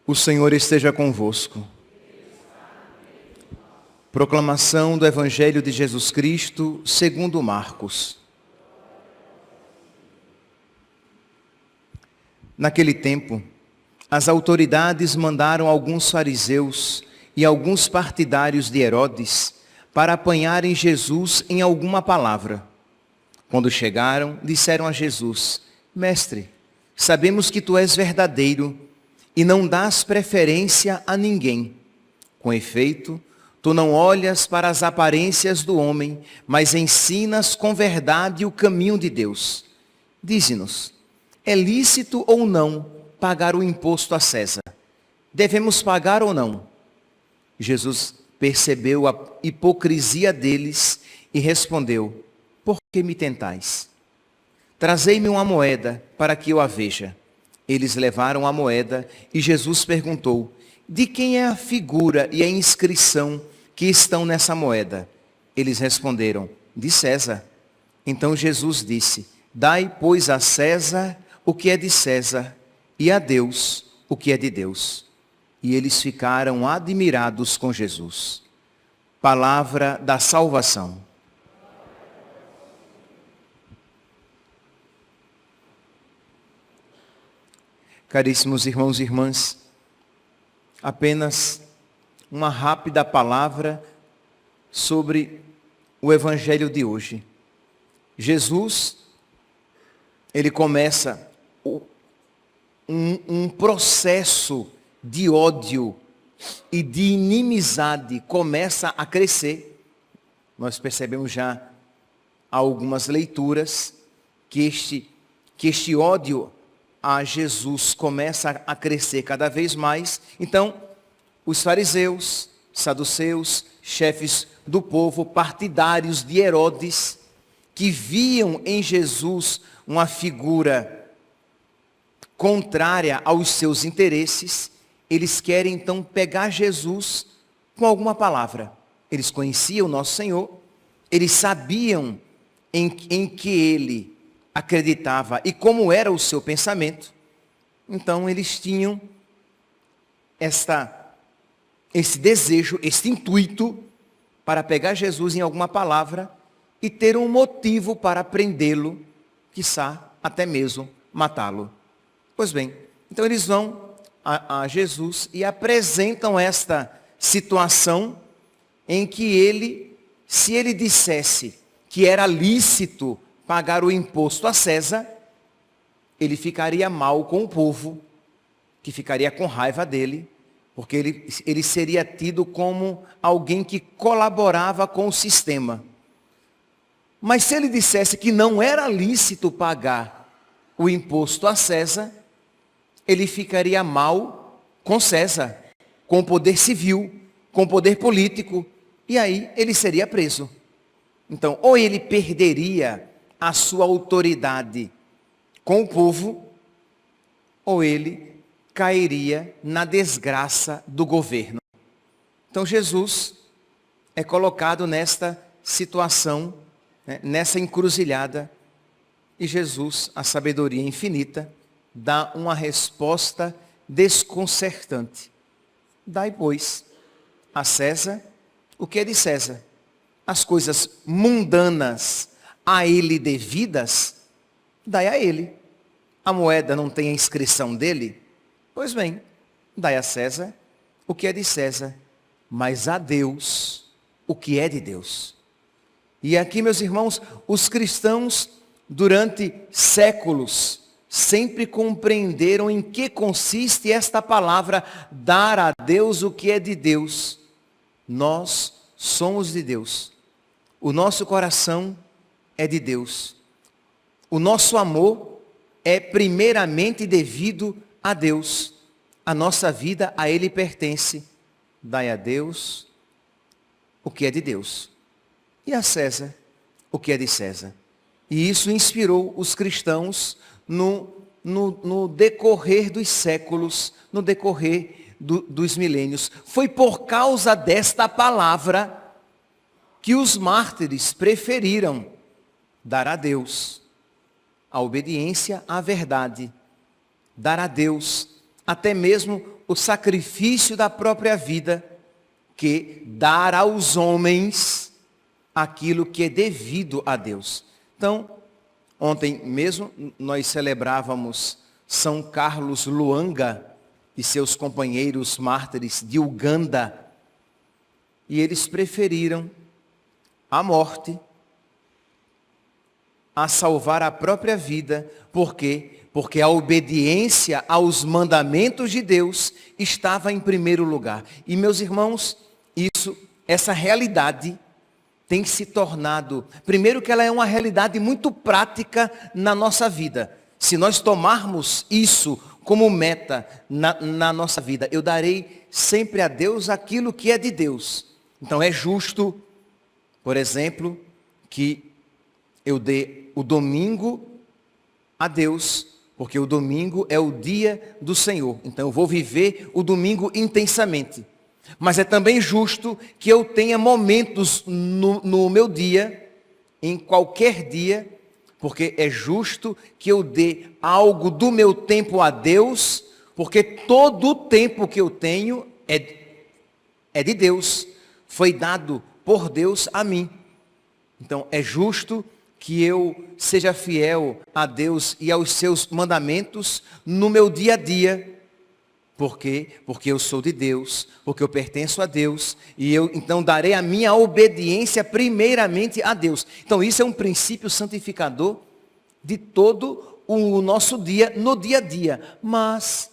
O Senhor esteja convosco. Proclamação do Evangelho de Jesus Cristo, segundo Marcos. Naquele tempo, as autoridades mandaram alguns fariseus e alguns partidários de Herodes para apanharem Jesus em alguma palavra. Quando chegaram, disseram a Jesus: Mestre, sabemos que tu és verdadeiro e não dás preferência a ninguém. Com efeito, tu não olhas para as aparências do homem, mas ensinas com verdade o caminho de Deus. Dize-nos, é lícito ou não pagar o imposto a César? Devemos pagar ou não? Jesus percebeu a hipocrisia deles e respondeu: Por que me tentais? Trazei-me uma moeda para que eu a veja. Eles levaram a moeda e Jesus perguntou: De quem é a figura e a inscrição que estão nessa moeda? Eles responderam: De César. Então Jesus disse: Dai, pois, a César o que é de César e a Deus o que é de Deus. E eles ficaram admirados com Jesus. Palavra da salvação. Caríssimos irmãos e irmãs, apenas uma rápida palavra sobre o Evangelho de hoje. Jesus, ele começa um processo de ódio e de inimizade, começa a crescer. Nós percebemos já algumas leituras que este ódio a Jesus começa a crescer cada vez mais. Então, os fariseus, saduceus, chefes do povo, partidários de Herodes, que viam em Jesus uma figura contrária aos seus interesses, eles querem então pegar Jesus com alguma palavra. Eles conheciam o nosso Senhor, eles sabiam em que ele acreditava e como era o seu pensamento. Então eles tinham esse desejo, esse intuito para pegar Jesus em alguma palavra e ter um motivo para prendê-lo, quiçá até mesmo matá-lo. Pois bem, então eles vão a Jesus e apresentam esta situação em que ele, se ele dissesse que era lícito pagar o imposto a César, ele ficaria mal com o povo, que ficaria com raiva dele, porque ele seria tido como alguém que colaborava com o sistema. Mas se ele dissesse que não era lícito pagar o imposto a César, ele ficaria mal com César, com o poder civil, com o poder político, e aí ele seria preso. Então, ou ele perderia a sua autoridade com o povo, ou ele cairia na desgraça do governo. Então Jesus é colocado nesta situação, nessa encruzilhada, e Jesus, a sabedoria infinita, dá uma resposta desconcertante. Dai, pois, a César o que é de César. As coisas mundanas a ele devidas, dai a ele. A moeda não tem a inscrição dele? Pois bem, dai a César o que é de César, mas a Deus o que é de Deus. E aqui, meus irmãos, os cristãos, durante séculos, sempre compreenderam em que consiste esta palavra, dar a Deus o que é de Deus. Nós somos de Deus. O nosso coração é de Deus. O nosso amor é primeiramente devido a Deus. A nossa vida a Ele pertence. Dai a Deus o que é de Deus. E a César o que é de César. E isso inspirou os cristãos no no decorrer dos séculos, no decorrer dos milênios. Foi por causa desta palavra que os mártires preferiram dar a Deus a obediência à verdade, dar a Deus até mesmo o sacrifício da própria vida, que dar aos homens aquilo que é devido a Deus. Então, ontem mesmo nós celebrávamos São Carlos Luanga e seus companheiros mártires de Uganda, e eles preferiram a morte a salvar a própria vida. Por quê? Porque a obediência aos mandamentos de Deus estava em primeiro lugar. E, meus irmãos, essa realidade tem se tornado, primeiro que ela é uma realidade muito prática na nossa vida. Se nós tomarmos isso como meta na nossa vida, eu darei sempre a Deus aquilo que é de Deus. Então é justo, por exemplo, que eu dê o domingo a Deus, porque o domingo é o dia do Senhor. Então eu vou viver o domingo intensamente. Mas é também justo que eu tenha momentos no meu dia, em qualquer dia, porque é justo que eu dê algo do meu tempo a Deus, porque todo o tempo que eu tenho é de Deus, foi dado por Deus a mim. Então é justo que eu seja fiel a Deus e aos seus mandamentos no meu dia a dia. Por quê? Porque eu sou de Deus, porque eu pertenço a Deus, e eu então darei a minha obediência primeiramente a Deus. Então isso é um princípio santificador de todo o nosso dia, no dia a dia. Mas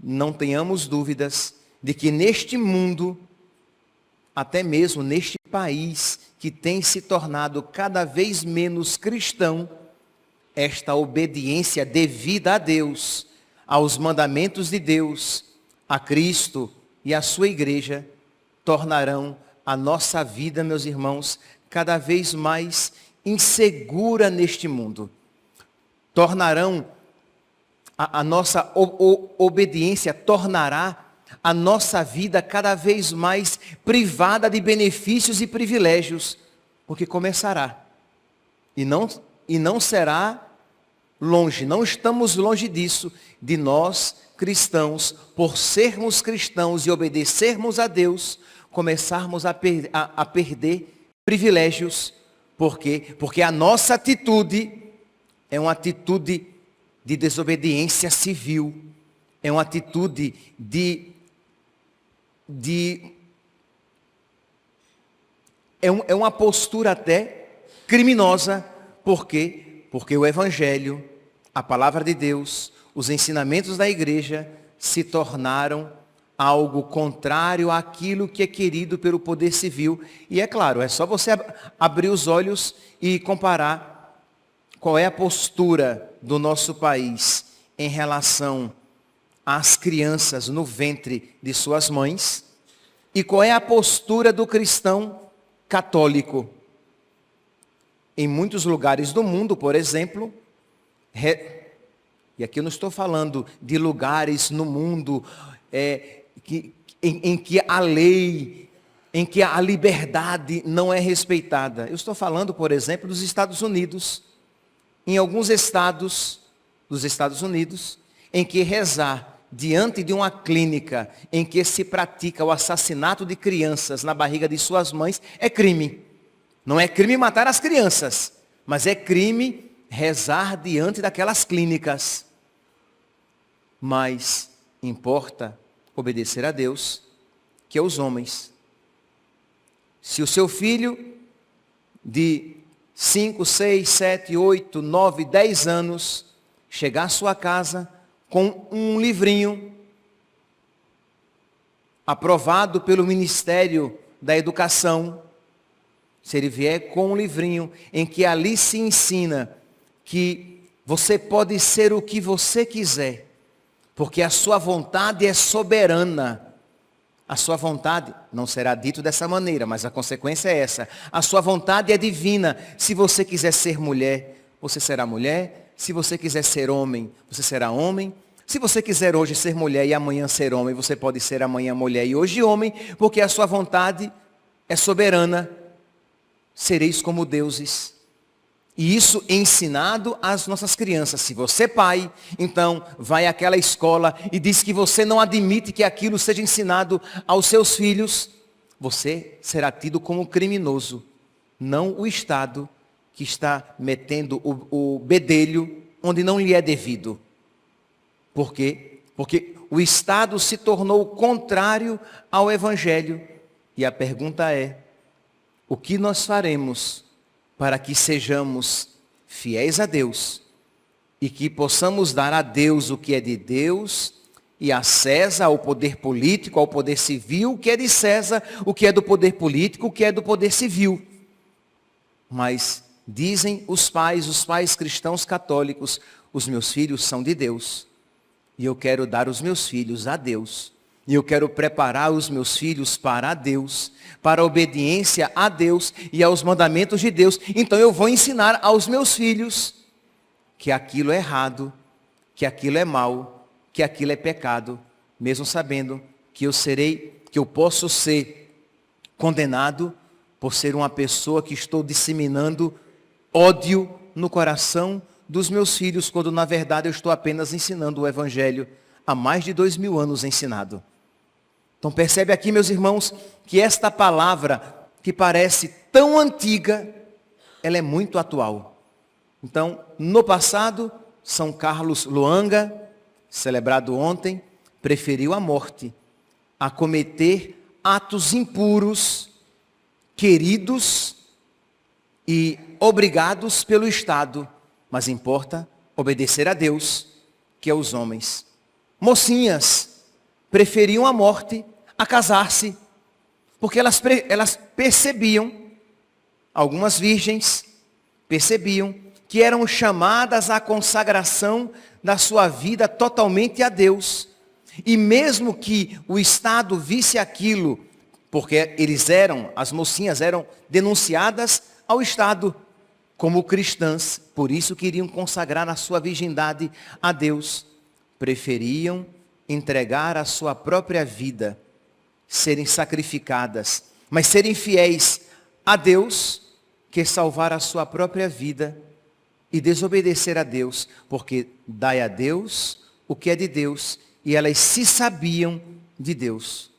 não tenhamos dúvidas de que neste mundo, até mesmo neste país que tem se tornado cada vez menos cristão, esta obediência devida a Deus, aos mandamentos de Deus, a Cristo e a sua igreja, tornarão a nossa vida, meus irmãos, cada vez mais insegura neste mundo. Tornarão a nossa obediência, tornará a nossa vida cada vez mais privada de benefícios e privilégios, porque começará. E não será longe, não estamos longe disso, de nós cristãos, por sermos cristãos e obedecermos a Deus, começarmos a perder privilégios. Por quê? Porque a nossa atitude é uma atitude de desobediência civil, é uma atitude é uma postura até criminosa. Por quê? Porque o Evangelho, a palavra de Deus, os ensinamentos da igreja se tornaram algo contrário àquilo que é querido pelo poder civil. E é claro, é só você abrir os olhos e comparar qual é a postura do nosso país em relação às crianças no ventre de suas mães e qual é a postura do cristão católico. Em muitos lugares do mundo, por exemplo, e aqui eu não estou falando de lugares no mundo em que a lei, em que a liberdade não é respeitada. Eu estou falando, por exemplo, dos Estados Unidos. Em alguns estados dos Estados Unidos, em que rezar diante de uma clínica em que se pratica o assassinato de crianças na barriga de suas mães é crime. Não é crime matar as crianças, mas é crime rezar diante daquelas clínicas. Mas importa obedecer a Deus que aos homens. Se o seu filho de 5, 6, 7, 8, 9, 10 anos chegar à sua casa com um livrinho aprovado pelo Ministério da Educação, se ele vier com um livrinho em que ali se ensina que você pode ser o que você quiser, porque a sua vontade é soberana. A sua vontade, não será dito dessa maneira, mas a consequência é essa. A sua vontade é divina. Se você quiser ser mulher, você será mulher. Se você quiser ser homem, você será homem. Se você quiser hoje ser mulher e amanhã ser homem, você pode ser amanhã mulher e hoje homem, porque a sua vontade é soberana. Sereis como deuses. E isso é ensinado às nossas crianças. Se você é pai, então vai àquela escola e diz que você não admite que aquilo seja ensinado aos seus filhos, você será tido como criminoso, não o Estado que está metendo o bedelho onde não lhe é devido. Por quê? Porque o Estado se tornou contrário ao Evangelho. E a pergunta é, o que nós faremos para que sejamos fiéis a Deus e que possamos dar a Deus o que é de Deus e a César, ao poder político, ao poder civil, o que é de César, o que é do poder político, o que é do poder civil. Mas dizem os pais cristãos católicos, os meus filhos são de Deus e eu quero dar os meus filhos a Deus. E eu quero preparar os meus filhos para Deus, para a obediência a Deus e aos mandamentos de Deus. Então eu vou ensinar aos meus filhos que aquilo é errado, que aquilo é mal, que aquilo é pecado, mesmo sabendo que eu posso ser condenado por ser uma pessoa que estou disseminando ódio no coração dos meus filhos, quando na verdade eu estou apenas ensinando o Evangelho há mais de 2000 anos ensinado. Então percebe aqui, meus irmãos, que esta palavra, que parece tão antiga, ela é muito atual. Então, no passado, São Carlos Luanga, celebrado ontem, preferiu a morte a cometer atos impuros, queridos e obrigados pelo Estado. Mas importa obedecer a Deus, que é os homens. Mocinhas preferiam a morte a casar-se, porque elas percebiam, algumas virgens percebiam que eram chamadas à consagração da sua vida totalmente a Deus. E mesmo que o Estado visse aquilo, porque as mocinhas eram denunciadas ao Estado como cristãs, por isso queriam consagrar a sua virgindade a Deus, preferiam entregar a sua própria vida, serem sacrificadas, mas serem fiéis a Deus, que salvar a sua própria vida e desobedecer a Deus, porque dai a Deus o que é de Deus, e elas se sabiam de Deus.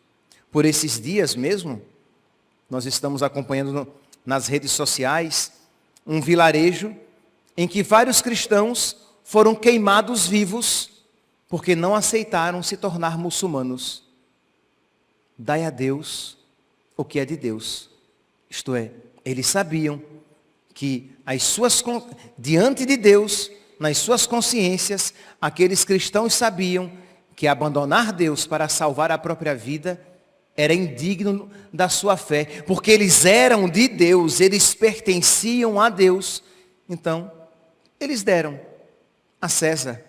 Por esses dias mesmo, nós estamos acompanhando nas redes sociais um vilarejo em que vários cristãos foram queimados vivos porque não aceitaram se tornar muçulmanos. Dai a Deus o que é de Deus. Isto é, eles sabiam que diante de Deus, nas suas consciências, aqueles cristãos sabiam que abandonar Deus para salvar a própria vida era indigno da sua fé, porque eles eram de Deus, eles pertenciam a Deus. Então, eles deram a César,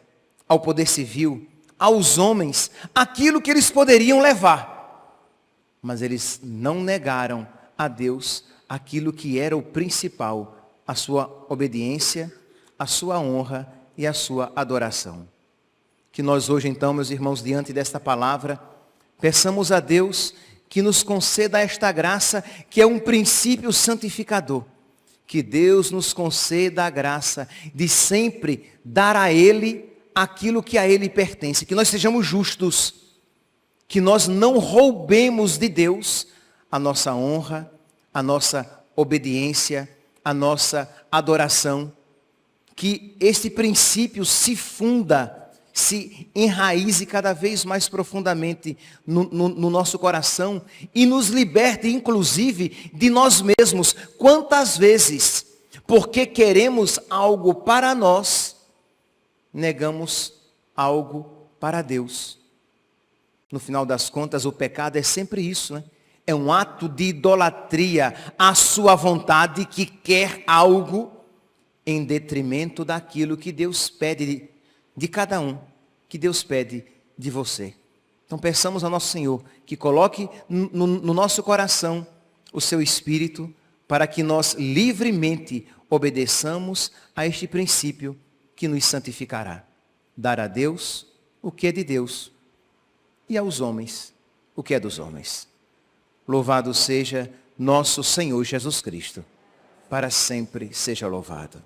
ao poder civil, aos homens, aquilo que eles poderiam levar. Mas eles não negaram a Deus aquilo que era o principal, a sua obediência, a sua honra e a sua adoração. Que nós hoje então, meus irmãos, diante desta palavra, peçamos a Deus que nos conceda esta graça, que é um princípio santificador. Que Deus nos conceda a graça de sempre dar a Ele aquilo que a Ele pertence. Que nós sejamos justos. Que nós não roubemos de Deus a nossa honra, a nossa obediência, a nossa adoração. Que este princípio se enraize cada vez mais profundamente no nosso coração e nos liberte, inclusive, de nós mesmos. Quantas vezes, porque queremos algo para nós, negamos algo para Deus? No final das contas, o pecado é sempre isso, né? É um ato de idolatria à sua vontade, que quer algo em detrimento daquilo que Deus pede de cada um, que Deus pede de você. Então peçamos ao nosso Senhor que coloque no nosso coração o seu Espírito, para que nós livremente obedeçamos a este princípio que nos santificará. Dar a Deus o que é de Deus e aos homens o que é dos homens. Louvado seja nosso Senhor Jesus Cristo. Para sempre seja louvado.